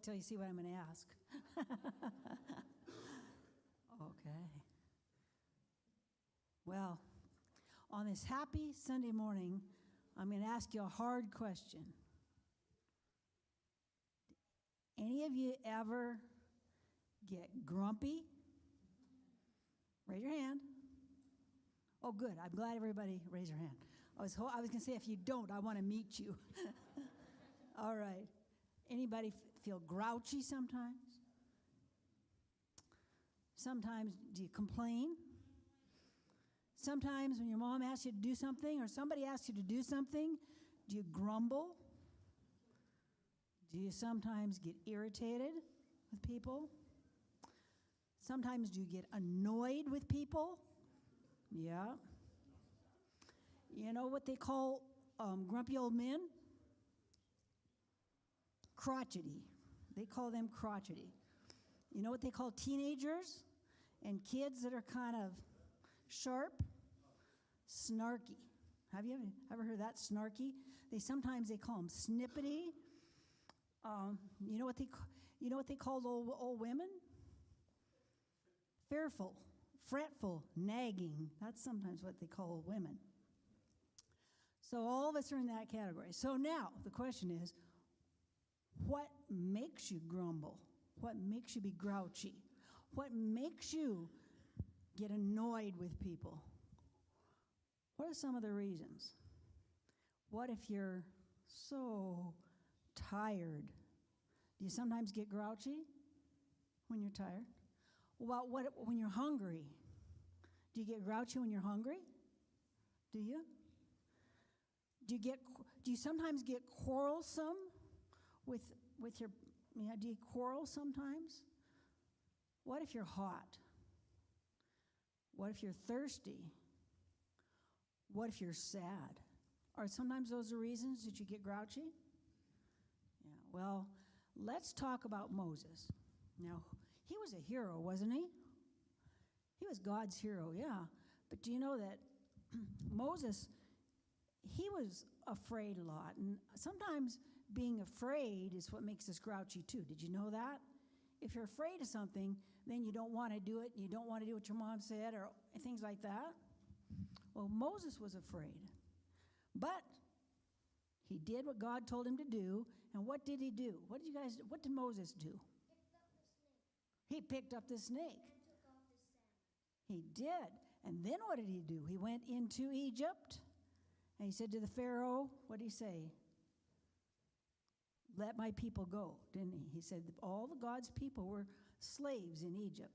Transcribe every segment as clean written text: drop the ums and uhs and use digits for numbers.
till you see what I'm going to ask. Okay. Well, on this happy Sunday morning, I'm going to ask you a hard question. Any of you ever get grumpy? Raise your hand. Oh, good. I'm glad everybody raised their hand. I was going to say, if you don't, I want to meet you. All right. Anybody feel grouchy sometimes? Sometimes do you complain? Sometimes when your mom asks you to do something or somebody asks you to do something, do you grumble? Do you sometimes get irritated with people? Sometimes do you get annoyed with people? Yeah. You know what they call grumpy old men? Crotchety. They call them crotchety. You know what they call teenagers and kids that are kind of sharp? Snarky. Have you ever heard that, snarky? Sometimes they call them snippety. You know what they call old women? Fearful, fretful, nagging. That's sometimes what they call old women. So all of us are in that category. So now the question is, what makes you grumble? What makes you be grouchy? What makes you get annoyed with people? What are some of the reasons? What if you're so tired? Do you sometimes get grouchy when you're tired? Well, what when you're hungry? Do you get grouchy when you're hungry? Do you? Do you sometimes get quarrelsome with your? Do you quarrel sometimes? What if you're hot? What if you're thirsty? What if you're sad? Are sometimes those the reasons that you get grouchy? Yeah. Well, let's talk about Moses. Now, he was a hero, wasn't he? He was God's hero, yeah. But do you know that Moses, he was afraid a lot. And sometimes being afraid is what makes us grouchy too. Did you know that? If you're afraid of something, then you don't want to do it, and you don't want to do what your mom said, or things like that. Well, Moses was afraid. But he did what God told him to do. And what did he do? What did Moses do? Picked up the snake. He picked up the snake. And took off his sandals. He did. And then what did he do? He went into Egypt, and he said to the Pharaoh, what did he say? Let my people go, didn't he? He said all the God's people were slaves in Egypt.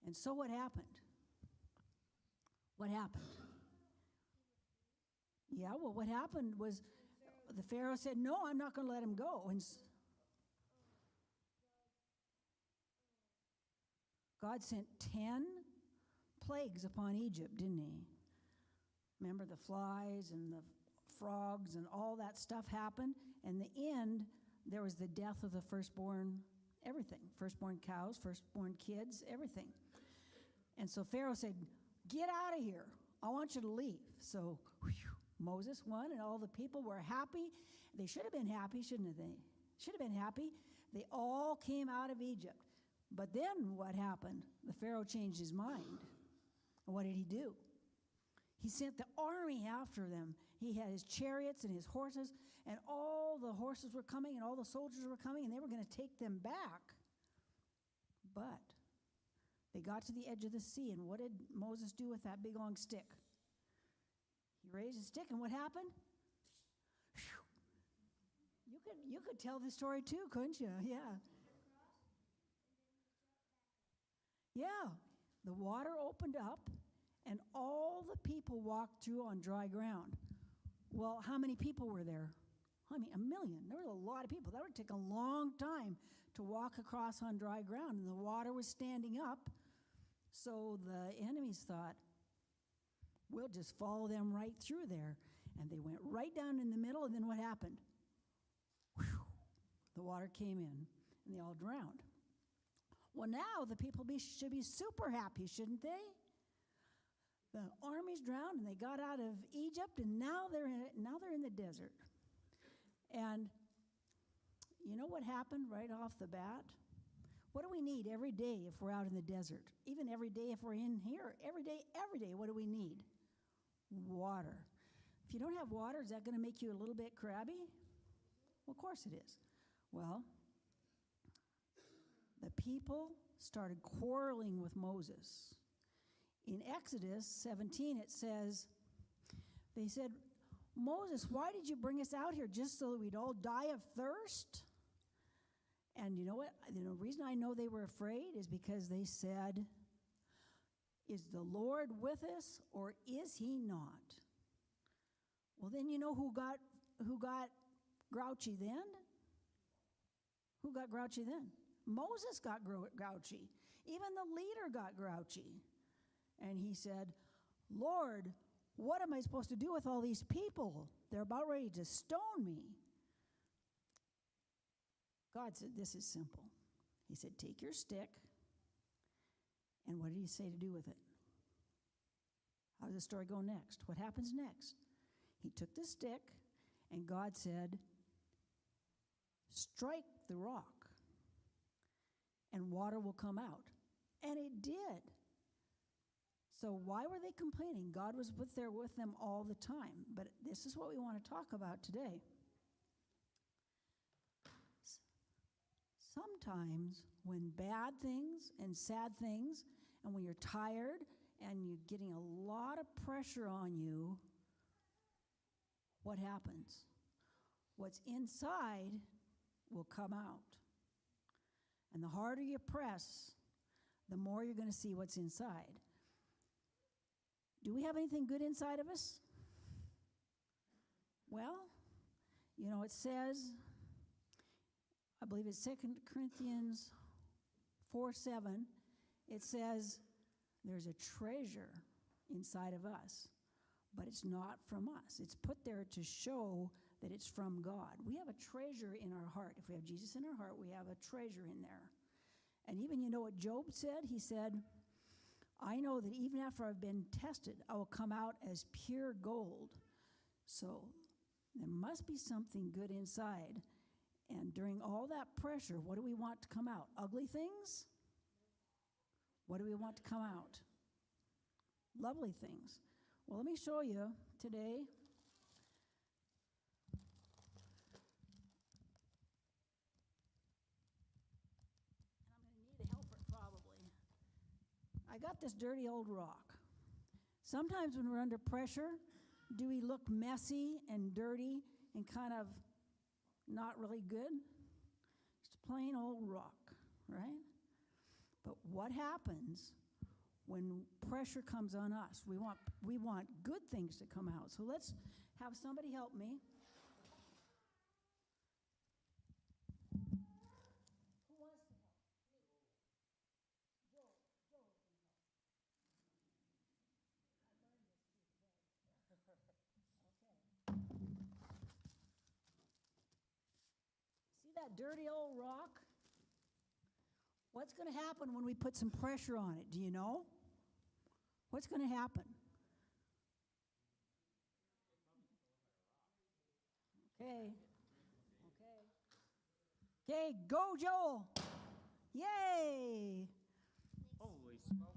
And so what happened? What happened? Yeah, well, what happened was the Pharaoh said, no, I'm not going to let him go. And God sent 10 plagues upon Egypt, didn't he? Remember the flies and the frogs and all that stuff happened. And in the end, there was the death of the firstborn, everything. Firstborn cows, firstborn kids, everything. And so Pharaoh said, get out of here. I want you to leave. So Moses won, and all the people were happy. They should have been happy, shouldn't they? Should have been happy. They all came out of Egypt. But then what happened? The Pharaoh changed his mind. And what did he do? He sent the army after them. He had his chariots and his horses, and all the horses were coming, and all the soldiers were coming, and they were going to take them back. But they got to the edge of the sea, and what did Moses do with that big long stick? He raised his stick, and what happened? Whew. You could tell the story too, couldn't you? Yeah. Yeah. The water opened up, and all the people walked through on dry ground. Well, how many people were there? I mean, 1 million. There were a lot of people. That would take a long time to walk across on dry ground, and the water was standing up. So the enemies thought, we'll just follow them right through there. And they went right down in the middle, and then what happened? Whew, the water came in, and they all drowned. Well, now the people should be super happy, shouldn't they? The armies drowned, and they got out of Egypt, and now they're in the desert. And You know what happened right off the bat? What do we need every day if we're out in the desert? Even every day if we're in here, every day, what do we need? Water. If you don't have water, is that going to make you a little bit crabby? Well, of course it is. Well, the people started quarreling with Moses. In Exodus 17, it says, they said, Moses, why did you bring us out here? Just so that we'd all die of thirst? And you know what? The reason I know they were afraid is because they said, is the Lord with us or is he not? Well, then you know who got grouchy then? Who got grouchy then? Moses got grouchy. Even the leader got grouchy. And he said, Lord, what am I supposed to do with all these people? They're about ready to stone me. God said, this is simple. He said, take your stick, and what did he say to do with it? How does the story go next? What happens next? He took the stick, and God said, strike the rock, and water will come out. And it did. So why were they complaining? God was there with them all the time. But this is what we want to talk about today. Sometimes when bad things and sad things, and when you're tired and you're getting a lot of pressure on you, what happens? What's inside will come out. And the harder you press, the more you're going to see what's inside. Do we have anything good inside of us? Well, it says, I believe it's 2 Corinthians 4:7. It says there's a treasure inside of us, but it's not from us. It's put there to show that it's from God. We have a treasure in our heart. If we have Jesus in our heart, we have a treasure in there. And even you know what Job said? He said, I know that even after I've been tested, I will come out as pure gold. So there must be something good inside. And during all that pressure, what do we want to come out? Ugly things? What do we want to come out? Lovely things. Well, let me show you today. And I'm going to need a helper probably. I got this dirty old rock. Sometimes when we're under pressure, do we look messy and dirty and kind of not really good? Just plain old rock, right? But what happens when pressure comes on us? We want good things to come out. So let's have somebody help me. Who wants to help? Me. Joel can help. I learned this too today. Okay. See that dirty old rock? What's going to happen when we put some pressure on it? Do you know? What's going to happen? Okay. Okay, go, Joel. Yay. Holy smoke.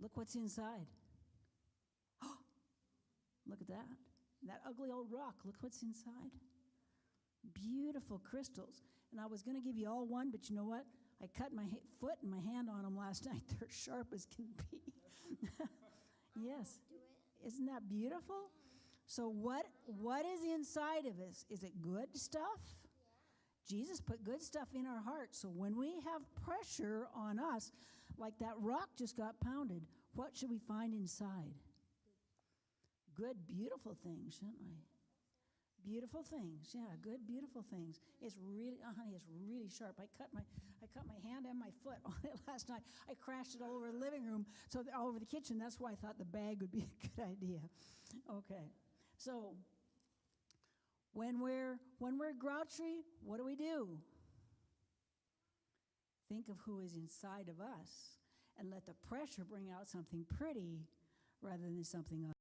Look what's inside. Look at that. That ugly old rock, look what's inside. Beautiful crystals. And I was going to give you all one, but you know what? I cut my foot and my hand on them last night. They're sharp as can be. Yes. Isn't that beautiful? So what is inside of us? Is it good stuff? Yeah. Jesus put good stuff in our hearts. So when we have pressure on us, like that rock just got pounded, what should we find inside? Good, beautiful things, shouldn't we? Beautiful things, yeah, good, beautiful things. It's really, honey, it's really sharp. I cut my hand and my foot on it last night. I crashed it all over the living room, all over the kitchen. That's why I thought the bag would be a good idea. Okay, so when we're grouchy, what do? Think of who is inside of us, and let the pressure bring out something pretty rather than something ugly.